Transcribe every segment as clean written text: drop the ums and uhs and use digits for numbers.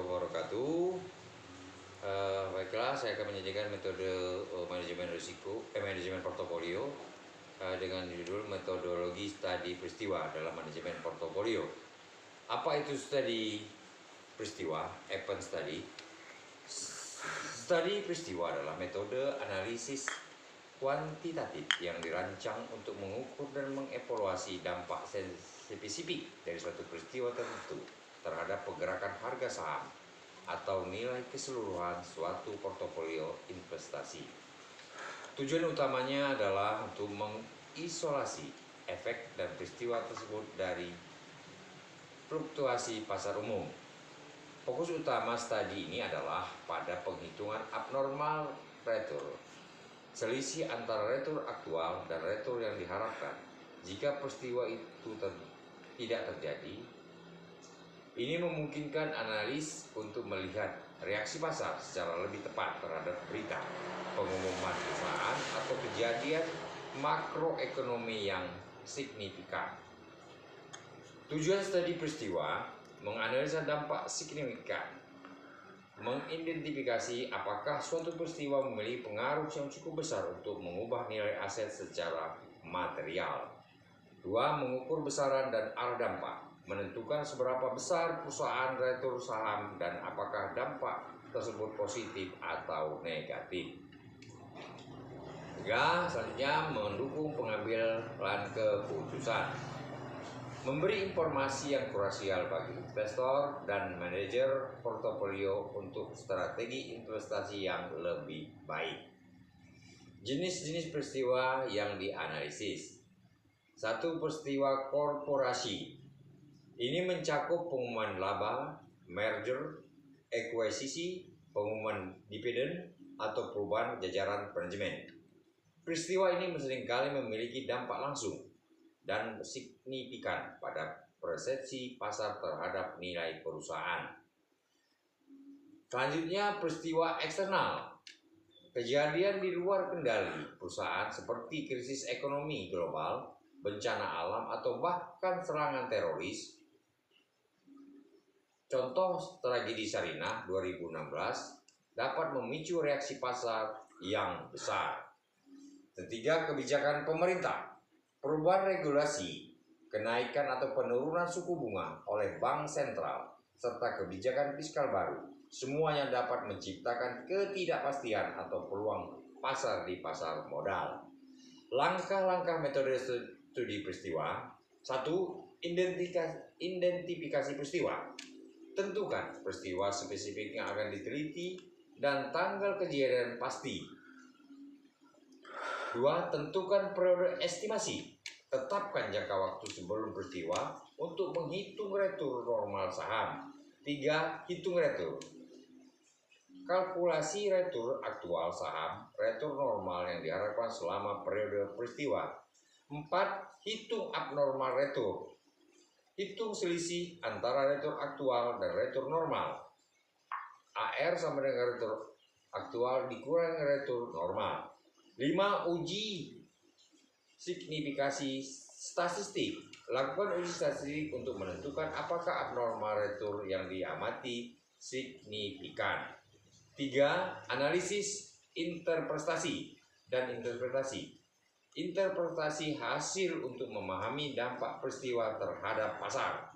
wabarakatuh. Baiklah, saya akan menyajikan metode manajemen portofolio dengan judul metodologi studi peristiwa dalam manajemen portofolio. Apa itu studi peristiwa? Event study. Studi peristiwa adalah metode analisis kuantitatif yang dirancang untuk mengukur dan mengevaluasi dampak spesifik dari suatu peristiwa tertentu terhadap pergerakan harga saham atau nilai keseluruhan suatu portofolio investasi. Tujuan utamanya adalah untuk mengisolasi efek dan peristiwa tersebut dari fluktuasi pasar umum. Fokus utama studi ini adalah pada penghitungan abnormal return, selisih antara return aktual dan return yang diharapkan. Jika peristiwa itu tidak terjadi, ini memungkinkan analis untuk melihat reaksi pasar secara lebih tepat terhadap berita, pengumuman perusahaan, atau kejadian makroekonomi yang signifikan. Tujuan studi peristiwa menganalisa dampak signifikan, mengidentifikasi apakah suatu peristiwa memiliki pengaruh yang cukup besar untuk mengubah nilai aset secara material. 2. Mengukur besaran dan arah dampak, menentukan seberapa besar perusahaan return saham dan apakah dampak tersebut positif atau negatif. 3. Selanjutnya, mendukung pengambilan keputusan, memberi informasi yang krusial bagi investor dan manajer portofolio untuk strategi investasi yang lebih baik. Jenis-jenis peristiwa yang dianalisis. 1. Peristiwa korporasi. Ini mencakup pengumuman laba, merger, akuisisi, pengumuman dividen, atau perubahan jajaran manajemen. Peristiwa ini seringkali memiliki dampak langsung dan signifikan pada persepsi pasar terhadap nilai perusahaan. Selanjutnya, peristiwa eksternal. Kejadian di luar kendali perusahaan seperti krisis ekonomi global, bencana alam, atau bahkan serangan teroris. Contoh tragedi Sarinah 2016 dapat memicu reaksi pasar yang besar. Ketiga, kebijakan pemerintah. Perubahan regulasi, kenaikan atau penurunan suku bunga oleh bank sentral, serta kebijakan fiskal baru, semuanya dapat menciptakan ketidakpastian atau peluang pasar di pasar modal. Langkah-langkah metode studi peristiwa. 1. Identifikasi peristiwa. Tentukan peristiwa spesifik yang akan diteliti dan tanggal kejadian pasti. 2. Tentukan periode estimasi. Tetapkan jangka waktu sebelum peristiwa untuk menghitung return normal saham. 3. Hitung return. Kalkulasi return aktual saham, return normal yang diharapkan selama periode peristiwa. 4. Hitung abnormal return. Hitung selisih antara return aktual dan return normal. AR sama dengan return aktual dikurangi return normal. 5. Uji signifikasi statistik. Lakukan uji statistik untuk menentukan apakah abnormal return yang diamati signifikan. 3. Analisis interpretasi dan interpretasi. Interpretasi hasil untuk memahami dampak peristiwa terhadap pasar.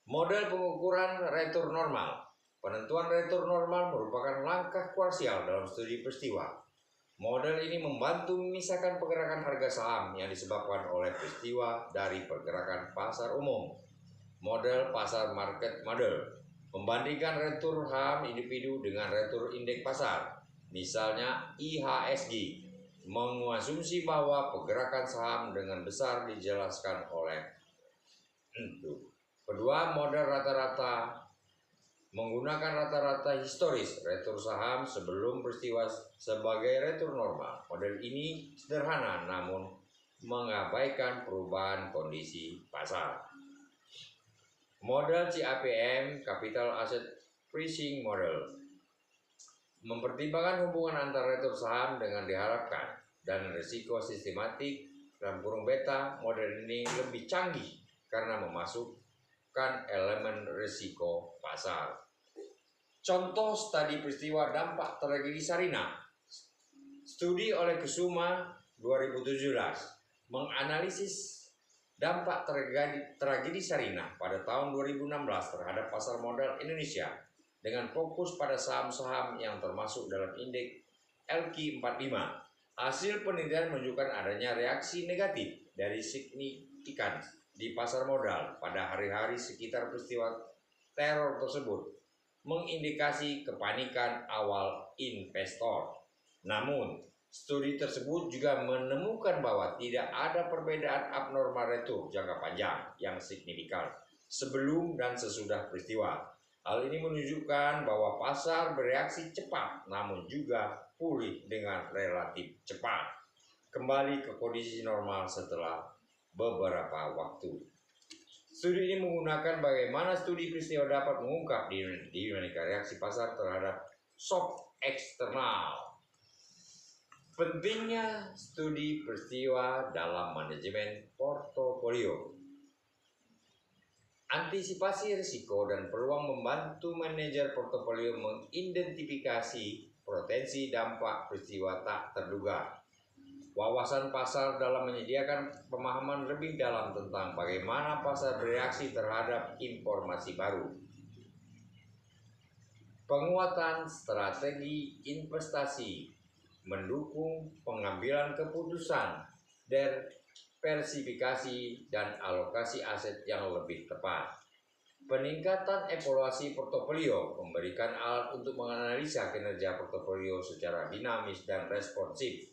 Model pengukuran return normal. Penentuan return normal merupakan langkah krusial dalam studi peristiwa. Model ini membantu memisahkan pergerakan harga saham yang disebabkan oleh peristiwa dari pergerakan pasar umum. Model pasar market model membandingkan return saham individu dengan return indeks pasar, misalnya IHSG, mengasumsi bahwa pergerakan saham dengan besar dijelaskan oleh itu. Kedua, model rata-rata menggunakan rata-rata historis return saham sebelum peristiwa sebagai return normal. Model ini sederhana namun mengabaikan perubahan kondisi pasar. Model CAPM, Capital Asset Pricing Model, mempertimbangkan hubungan antara return saham dengan diharapkan dan risiko sistematik dalam kurung beta. Model ini lebih canggih karena menentukan elemen risiko pasar. Contoh studi peristiwa dampak tragedi Sarinah. Studi oleh Kusuma 2017 menganalisis dampak tragedi Sarinah pada tahun 2016 terhadap pasar modal Indonesia dengan fokus pada saham-saham yang termasuk dalam indeks LQ45. Hasil penelitian menunjukkan adanya reaksi negatif dari signifikan di pasar modal pada hari-hari sekitar peristiwa teror tersebut, mengindikasi kepanikan awal investor. Namun, studi tersebut juga menemukan bahwa tidak ada perbedaan abnormal retur jangka panjang yang signifikan sebelum dan sesudah peristiwa. Hal ini menunjukkan bahwa pasar bereaksi cepat namun juga pulih dengan relatif cepat, kembali ke kondisi normal setelah beberapa waktu. Studi ini menggunakan bagaimana studi peristiwa dapat mengungkap dinamika reaksi pasar terhadap shock eksternal. Pentingnya studi peristiwa dalam manajemen portofolio. Antisipasi risiko dan peluang membantu manajer portofolio mengidentifikasi potensi dampak peristiwa tak terduga. Wawasan pasar dalam menyediakan pemahaman lebih dalam tentang bagaimana pasar bereaksi terhadap informasi baru. Penguatan strategi investasi mendukung pengambilan keputusan, diversifikasi, dan alokasi aset yang lebih tepat. Peningkatan evaluasi portofolio memberikan alat untuk menganalisa kinerja portofolio secara dinamis dan responsif.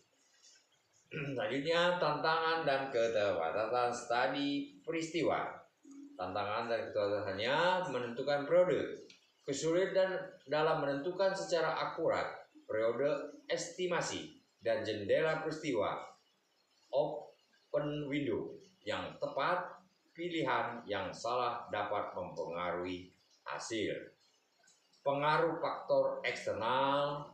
Selanjutnya, tantangan dan keterbatasan studi peristiwa. Tantangan dan keterbatasannya menentukan periode. Kesulitan dalam menentukan secara akurat periode estimasi dan jendela peristiwa open window yang tepat. Pilihan yang salah dapat mempengaruhi hasil. Pengaruh faktor eksternal.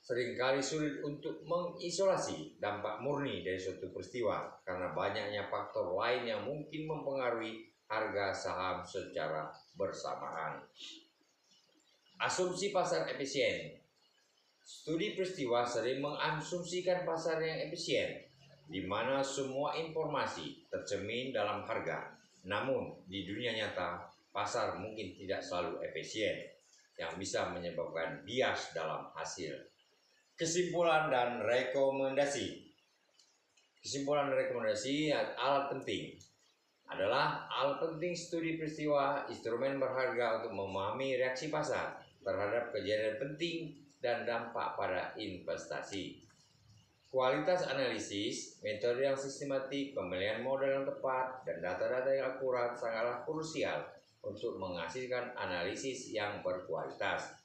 Seringkali sulit untuk mengisolasi dampak murni dari suatu peristiwa karena banyaknya faktor lain yang mungkin mempengaruhi harga saham secara bersamaan. Asumsi pasar efisien. Studi peristiwa sering mengasumsikan pasar yang efisien, di mana semua informasi tercermin dalam harga. Namun, di dunia nyata, pasar mungkin tidak selalu efisien, yang bisa menyebabkan bias dalam hasil. Kesimpulan dan rekomendasi. Kesimpulan dan rekomendasi alat penting adalah alat penting studi peristiwa, instrumen berharga untuk memahami reaksi pasar terhadap kejadian penting dan dampak pada investasi. Kualitas analisis, metode yang sistematik, pemilihan modal yang tepat, dan data-data yang akurat sangatlah krusial untuk menghasilkan analisis yang berkualitas.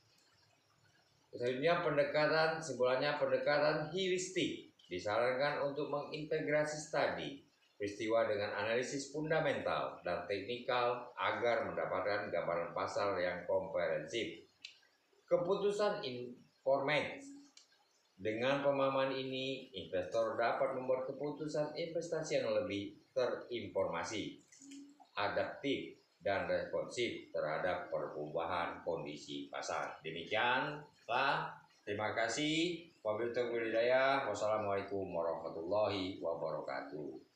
Selanjutnya pendekatan heuristik disarankan untuk mengintegrasi studi peristiwa dengan analisis fundamental dan teknikal agar mendapatkan gambaran pasar yang komprehensif. Keputusan informed. Dengan pemahaman ini, investor dapat membuat keputusan investasi yang lebih terinformasi, adaptif, dan responsif terhadap perubahan kondisi pasar. Demikianlah, terima kasih. Wabillahi taufiq wal hidayah. Wassalamualaikum warahmatullahi wabarakatuh.